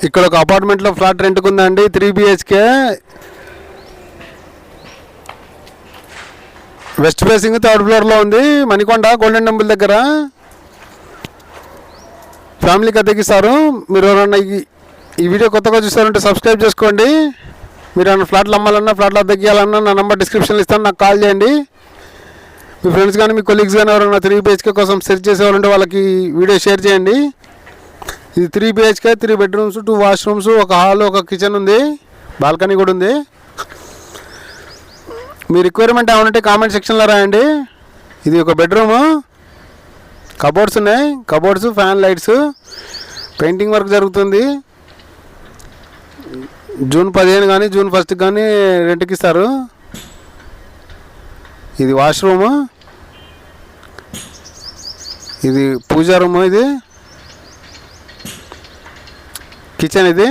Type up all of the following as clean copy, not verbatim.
ఇక్కడ ఒక అపార్ట్మెంట్లో ఫ్లాట్ రెంట్కి ఉందండి, 3 BHK, వెస్ట్ ఫేసింగ్, 3rd ఫ్లోర్లో ఉంది, మణికొండ గోల్డెన్ టెంపుల్ దగ్గర. ఫ్యామిలీకి అద్దెకిస్తారు. మీరు ఎవరన్నా ఈ వీడియో కొత్తగా చూస్తారంటే సబ్స్క్రైబ్ చేసుకోండి. మీరు ఏమైనా ఫ్లాట్లు అమ్మాలన్నా, ఫ్లాట్లు అద్దెకియాలన్నా నా నెంబర్ డిస్క్రిప్షన్లో ఇస్తాను, నాకు కాల్ చేయండి. మీ ఫ్రెండ్స్ కానీ మీ కొలీగ్స్ కానీ ఎవరైనా 3 BHK కోసం సెర్చ్ చేసేవాళ్ళంటే వాళ్ళకి వీడియో షేర్ చేయండి. ఇది 3 BHK, 3 బెడ్రూమ్స్, 2 వాష్రూమ్స్, ఒక హాల్, ఒక కిచెన్ ఉంది, బాల్కనీ కూడా ఉంది. మీ రిక్వైర్మెంట్ ఏమంటే కామెంట్ సెక్షన్లో రాయండి. ఇది ఒక బెడ్రూము, కబోర్డ్స్ ఉన్నాయి, cupboards, fan, lights, painting work జరుగుతుంది. జూన్ 15 కానీ జూన్ 1 కానీ రెంట్కి ఇస్తారు. ఇది వాష్రూము, ఇది పూజా రూము, ఇది కిచెన్, ఇది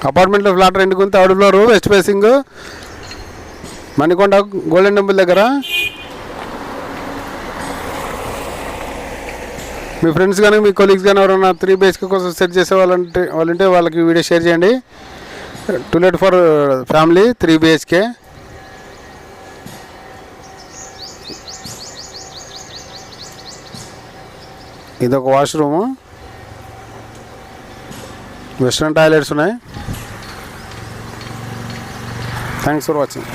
అపార్ట్మెంట్లో ఫ్లాట్ రెంట్కి ఉంది, 3rd floor, west facing, Manikonda golden temple దగ్గర. మీ ఫ్రెండ్స్ కానీ మీ కొలీగ్స్ కానీ ఎవరైనా 3 BHK కోసం సెట్ చేసే వాళ్ళంటే వాళ్ళకి వీడియో షేర్ చేయండి. To let for family 3 BHK. ఇదొక వాష్రూము, వెస్ట్రన్ టాయిలెట్స్ ఉన్నాయి. Thanks for watching.